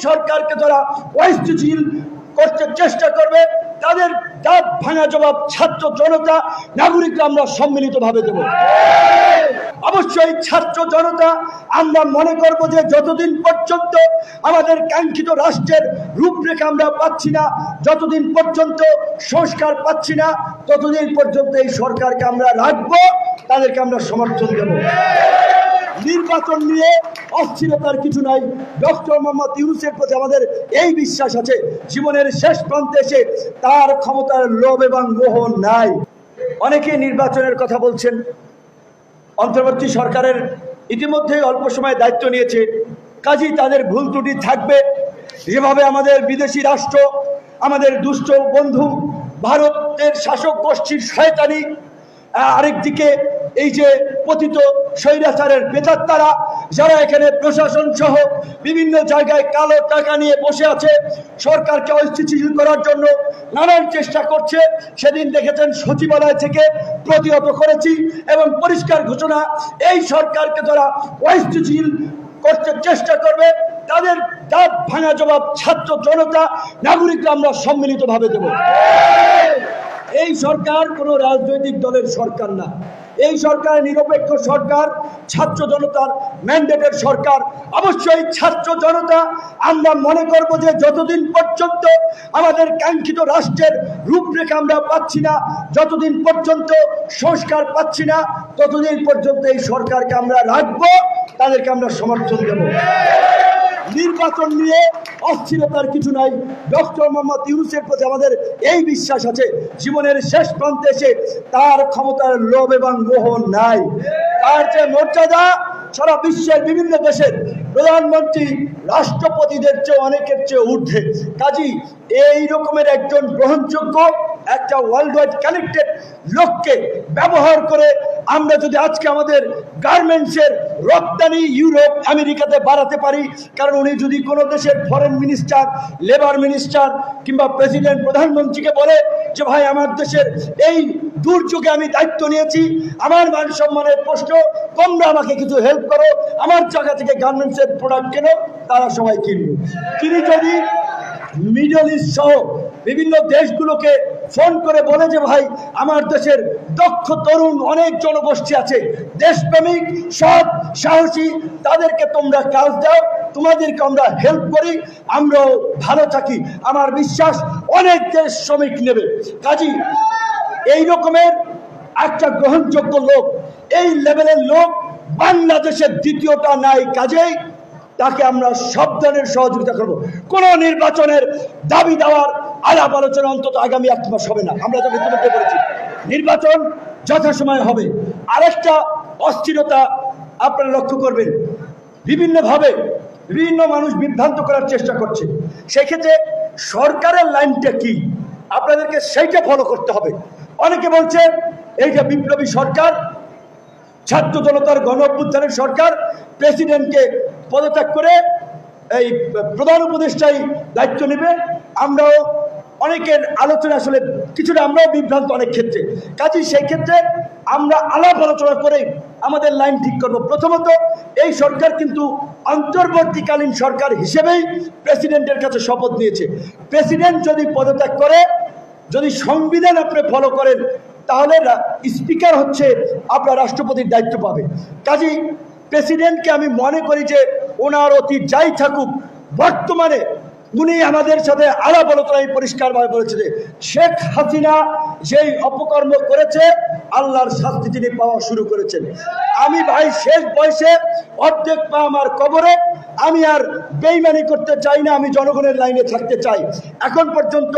সরকারকে যারা অস্থিতিশীল করতে চেষ্টা করবে তাদের দাঁত ভাঙা জবাব ছাত্র জনতা নাগরিকরা আমরা সম্মিলিতভাবে দেব। অবশ্যই ছাত্র জনতা আমরা মনে করব যে যতদিন পর্যন্ত আমাদের কাঙ্ক্ষিত রাষ্ট্রের রূপরেখা আমরা পাচ্ছি না, যতদিন পর্যন্ত সংস্কার পাচ্ছি না, ততদিন পর্যন্ত এই সরকারকে আমরা রাখবো, তাদেরকে আমরা সমর্থন দেব। নির্বাচন নিয়ে অস্থিরতার কিছু নাই। ডক্টর মোহাম্মদ ইউনূসের প্রতি আমাদের এই বিশ্বাস আছে, জীবনের শেষ প্রান্তে এসে তার ক্ষমতার লোভ এবং মোহ নাই। অনেকে নির্বাচনের কথা বলছেন। অন্তর্বর্তী সরকারের ইতিমধ্যেই অল্প সময় দায়িত্ব নিয়েছে, কাজেই তাদের ভুল ত্রুটি থাকবে। যেভাবে আমাদের বিদেশি রাষ্ট্র, আমাদের দুষ্ট বন্ধু ভারতের শাসক গোষ্ঠীর শয়তানি, আরেকদিকে এই যে পতিত স্বৈরাচারের প্রেতাত্মারা যারা এখানে প্রশাসন সহ বিভিন্ন জায়গায় কালো টাকা নিয়ে বসে আছে, সরকারকে অস্থিতিশীল করার জন্য নানান চেষ্টা করছে। সেদিন দেখেছেন সচিবালয় থেকে প্রতিহত করেছি এবং পরিষ্কার ঘোষণা, এই সরকারকে যারা অস্থিতিশীল করতে চেষ্টা করবে তাদের দাঁত ভাঙা জবাব ছাত্র জনতা নাগরিকরা আমরা সম্মিলিতভাবে দেব। এই সরকার কোনো রাজনৈতিক দলের সরকার না, এই সরকার নিরপেক্ষ সরকার, ছাত্র জনতার ম্যান্ডেটের সরকার। অবশ্যই ছাত্র জনতা আমরা মনে করব যে যতদিন পর্যন্ত আমাদের কাঙ্ক্ষিত রাষ্ট্রের রূপরেখা আমরা পাচ্ছি না, যতদিন পর্যন্ত সংস্কার পাচ্ছি না, ততদিন পর্যন্ত এই সরকারকে আমরা রাখবো, তাদেরকে আমরা সমর্থন দেব। নির্বাচন নিয়ে অস্থিরতার কিছু নাই। ডক্টর মোহাম্মদ ইউনূসের প্রতি আমাদের এই বিশ্বাস আছে, জীবনের শেষ প্রান্তে এসে তার ক্ষমতার লোভ এবং মোহ নাই। তার যে মর্যাদা সারা বিশ্বের বিভিন্ন দেশের প্রধানমন্ত্রী রাষ্ট্রপতিদের চেয়ে অনেকের চেয়ে ঊর্ধ্বে। কাজী এই রকমের একজন গ্রহণযোগ্য একটা ওয়ার্ল্ড ওয়াইড কানেক্টেড লোককে ব্যবহার করে আমরা যদি আজকে আমাদের গার্মেন্টসের রপ্তানি ইউরোপ আমেরিকাতে বাড়াতে পারি, কারণ উনি যদি কোনো দেশের ফরেন মিনিস্টার, লেবার মিনিস্টার কিংবা প্রেসিডেন্ট প্রধানমন্ত্রীকে বলে যে ভাই আমার দেশের এই দুর্যোগে আমি দায়িত্ব নিয়েছি, আমার মান সম্মানের প্রশ্ন, তোমরা আমাকে কিছু হেল্প করো, আমার জায়গা থেকে গার্মেন্টসের প্রোডাক্ট কেন, তারা সবাই কিনবে। তিনি যদি মিডল ইস্ট সহ বিভিন্ন দেশগুলোকে ফোন করে বলে যে ভাই আমার দেশের দক্ষ তরুণ অনেক জনগোষ্ঠী আছে, দেশপ্রেমিক, সৎ, সাহসী, তাদেরকে তোমরা কাজ দাও, তোমাদেরকে আমরা হেল্প করি, আমরাও ভালো থাকি, আমার বিশ্বাস অনেক দেশ শ্রমিক নেবে। কাজী এই রকমের একটা গ্রহণযোগ্য লোক, এই লেভেলের লোক বাংলাদেশের দ্বিতীয়টা নাই। কাজেই তাকে আমরা সব ধরনের সহযোগিতা করব। কোন নির্বাচনের দাবি দেওয়ার আলাপ আলোচনা অন্তত আগামী 1 মাস হবে না। আমরা যা ইতিমধ্যে বলেছি নির্বাচন যথাসময়ে হবে। আরেকটা অস্থিরতা আপনারা লক্ষ্য করবেন, বিভিন্নভাবে বিভিন্ন মানুষ বিভ্রান্ত করার চেষ্টা করছে। সেক্ষেত্রে সরকারের লাইনটা কি, আপনাদেরকে সেইটা ফলো করতে হবে। অনেকে বলছে এই যে বিপ্লবী সরকার, ছাত্র জনতার গণ অভ্যুত্থানের সরকার, প্রেসিডেন্টকে পদত্যাগ করে এই প্রধান উপদেষ্টাই দায়িত্ব নেবে। আমরাও অনেকের আলোচনা আসলে কিছুটা আমরাও বিভ্রান্ত অনেক ক্ষেত্রে। কাজেই সেই ক্ষেত্রে আমরা আলাপ আলোচনা করে আমাদের লাইন ঠিক করব। প্রথমত এই সরকার কিন্তু অন্তর্বর্তীকালীন সরকার হিসেবেই প্রেসিডেন্টের কাছে শপথ নিয়েছে। প্রেসিডেন্ট যদি পদত্যাগ করে, যদি সংবিধান আপনি ফলো করেন, তাহলে স্পিকার হচ্ছে আপনার রাষ্ট্রপতির দায়িত্ব পাবে। কাজেই প্রেসিডেন্টকে আমি মনে করি যে ওনার অতীত যাই থাকুক, বর্তমানে উনি আমাদের সাথে আলাপ আলোচনায় পরিষ্কারভাবে বলেছে যে শেখ হাসিনা যেই অপকর্ম করেছে আল্লাহর শাস্তি তিনি পাওয়া শুরু করেছেন। আমি ভাই শেষ বয়সে অর্ধেক পা আমার কবরে, আমি আর বেইমানি করতে চাই না, আমি জনগণের লাইনে থাকতে চাই। এখন পর্যন্ত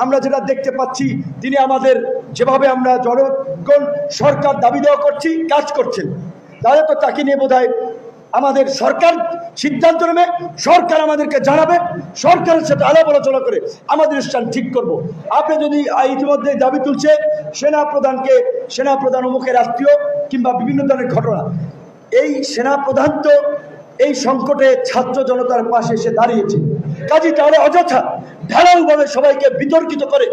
আমরা যেটা দেখতে পাচ্ছি, তিনি আমাদের যেভাবে আমরা জনগণ সরকার দাবি দেওয়া করছি কাজ করছেন, তাহলে তো তাকে নিয়ে বোধহয় আমাদের সরকার সিদ্ধান্ত নেবে, সরকার আমাদেরকে জানাবে, সরকারের সাথে আলাপ আলোচনা করে আমাদের স্থান ঠিক করব। আপনি যদি ইতিমধ্যে দাবি তুলছে সেনাপ্রধানকে, সেনাপ্রধান অমুকের আত্মীয় কিংবা বিভিন্ন ধরনের ঘটনা, এই সেনাপ্রধান তো এই সংকটে ছাত্র জনতার পাশে এসে দাঁড়িয়েছে। কাজী তাহলে অযথা ঢালাওভাবে সবাইকে বিতর্কিত করে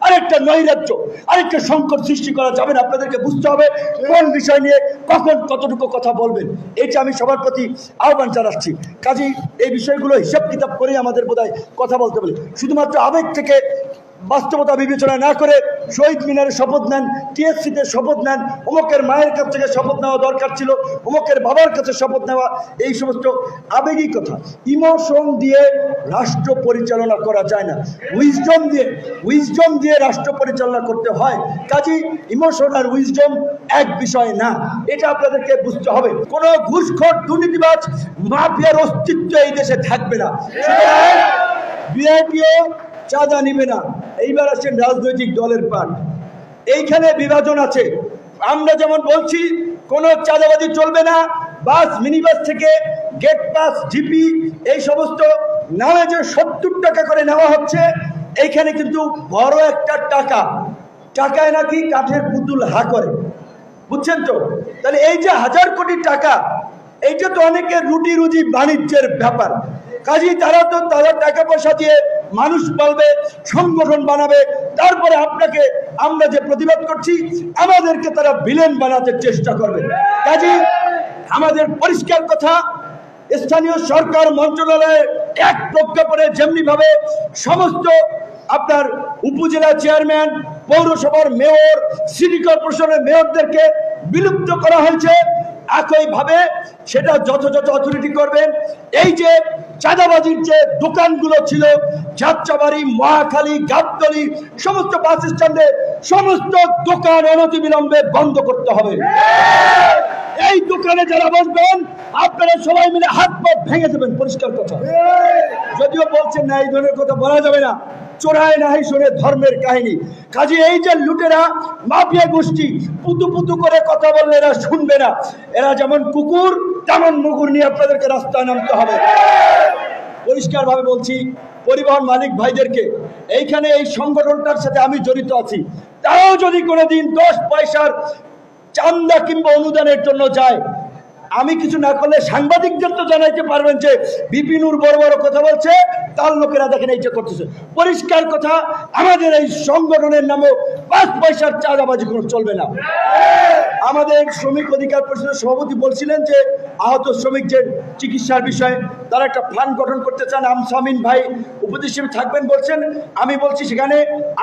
আরেকটা নৈরাজ্য, আরেকটা সংকট সৃষ্টি করা যাবে না। আপনাদেরকে বুঝতে হবে কোন বিষয় নিয়ে কখন কতটুকু কথা বলবেন। এটা আমি সবার প্রতি আহ্বান জানাচ্ছি। কাজেই এই বিষয়গুলো হিসাব কিতাব করেই আমাদের বোধহয় কথা বলতে বলে, শুধুমাত্র আবেগ থেকে বাস্তবতা বিবেচনা না করে শহীদ মিনারে শপথ নেন, টিএসসিতে শপথ নেন, অমুকের মায়ের কাছ থেকে শপথ নেওয়া দরকার ছিল, অমুকের বাবার কাছে শপথ নেওয়া, এই সমস্ত আবেগী কথা ইমোশন দিয়ে রাষ্ট্র পরিচালনা করা যায় না। উইজডম দিয়ে রাষ্ট্র পরিচালনা করতে হয়। কাজেই ইমোশন আর উইজডম এক বিষয় না, এটা আপনাদেরকে বুঝতে হবে। কোনো ঘুষখোর দুর্নীতিবাজ মাফিয়ার অস্তিত্ব এই দেশে থাকবে না। বিআইপিও চাঁদা নিবে না। এইবার আসেন রাজনৈতিক দলের পাঠ। এইখানে বিভাজন আছে। আমরা যেমন বলছি কোনো চাঁদাবাজি চলবে না, বাস মিনিবাস থেকে গেট পাস জিপি এই সমস্ত নামে যে 70 টাকা করে নেওয়া হচ্ছে, এইখানে কিন্তু বড় একটা টাকায় নাকি কাঠের পুতুল হা করে, বুঝছেন তো? তাহলে এই যে 1000 কোটি টাকা, এইটা তো অনেকের রুটি রুজি বাণিজ্যের ব্যাপার। কাজেই তারা তো তাদের টাকা পয়সা দিয়ে মানুষ পালবে, সংগঠন বানাবে, তারপরে আপনাকে আমরা যে প্রতিবাদ করছি আমাদেরকে তারা ভিলেন বানাতে চেষ্টা করবে। কাজেই আমাদের পরিষ্কার কথা, স্থানীয় সরকার মন্ত্রণালয়ে এক প্রজ্ঞাপনে যেমনি ভাবে সমস্ত আপনার উপজেলা চেয়ারম্যান, পৌরসভার মেয়র, সিটি কর্পোরেশনের মেয়রদেরকে বিলুপ্ত করা হয়েছে, একইভাবে সেটা যথাযথ অথরিটি করবেন। এই যে চাঁদাবাজির যে দোকানগুলো ছিল যাত্রাবাড়ি, মহাখালী, গাবতলী, সমস্ত বাস স্ট্যান্ডে সমস্ত দোকান অনতিবিলম্বে বন্ধ করতে হবে। এই দোকানে যারা বসবেন আপনারা সবাই মিলে হাত পা ভেঙে দেবেন, পরিষ্কার কথা। যদিও বলছেন না এই ধরনের কথা বলা যাবে না, চোরায় নাই শোনে ধর্মের কাহিনী। কাজে এই যে লুটেরা মাফিয়া গোষ্ঠী পুতু করে কথা বললে এরা শুনবে না। এরা যেমন কুকুর তেমন মুগুর নিয়ে আপনাদেরকে রাস্তায় নামতে হবে। পরিষ্কার ভাবে বলছি পরিবহন মালিক ভাইদেরকে, এইখানে এই সংগঠনটার সাথে আমি জড়িত আছি, তারাও যদি কোনোদিন 10 পয়সার চান্দা কিংবা অনুদানের জন্য যায়, আমি কিছু না করলে সাংবাদিকদের তো জানাইতে পারবেন যে বিপিনুর বড় বড় কথা বলছে, তার লোকেরা দেখেন এইটা করতেছে। পরিষ্কার কথা, আমাদের এই সংগঠনের নামে 5 পয়সার চাঁদাবাজি কোনো চলবে না। আমাদের শ্রমিক অধিকার পরিষদের সভাপতি বলছিলেন যে আহত শ্রমিকদের চিকিৎসার বিষয়ে তারা একটা ফান্ড গঠন করতে চান, আমসামিন ভাই উপদেষ্টা হিসেবে থাকবেন বলছেন। আমি বলছি সেখানে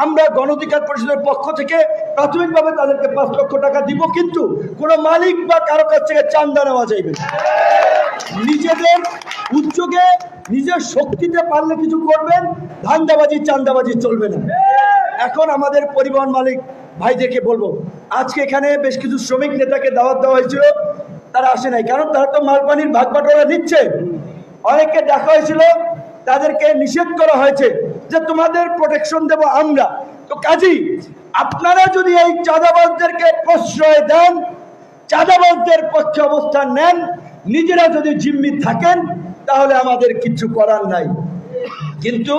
আমরা গণ অধিকার পরিষদের পক্ষ থেকে প্রাথমিকভাবে তাদেরকে 5 লক্ষ টাকা দিব, কিন্তু কোনো মালিক বা কারো কাছ থেকে চাঁদা নেওয়া যাইবে। নিজেদের উদ্যোগে নিজের শক্তিতে পারলে কিছু করবেন, ধান্দাবাজি চাঁদাবাজি চলবে না। এখন আমাদের পরিবহন মালিক ভাইদেরকে বলবো, আজকে এখানে বেশ কিছু শ্রমিক নেতাকে দাওয়াত দেওয়া হয়েছিল, তারা আসে নাই, কারণ তারা তো মালপানির ভাগ বাটোয়ারা নিচ্ছে। অনেককে দেখা হয়েছিল, তাদেরকে নিষেধ করা হয়েছে যে তোমাদের প্রোটেকশন দেব আমরা। তো কাজী আপনারা যদি এই চাঁদাবাজদেরকে প্রশ্রয় দেন, চাঁদাবাজদের পক্ষে অবস্থান নেন, নিজেরা যদি জিম্মি থাকেন, তাহলে আমাদের কিছু করার নাই। কিন্তু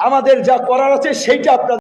আমাদের যা করার আছে সেইটা আপনাদের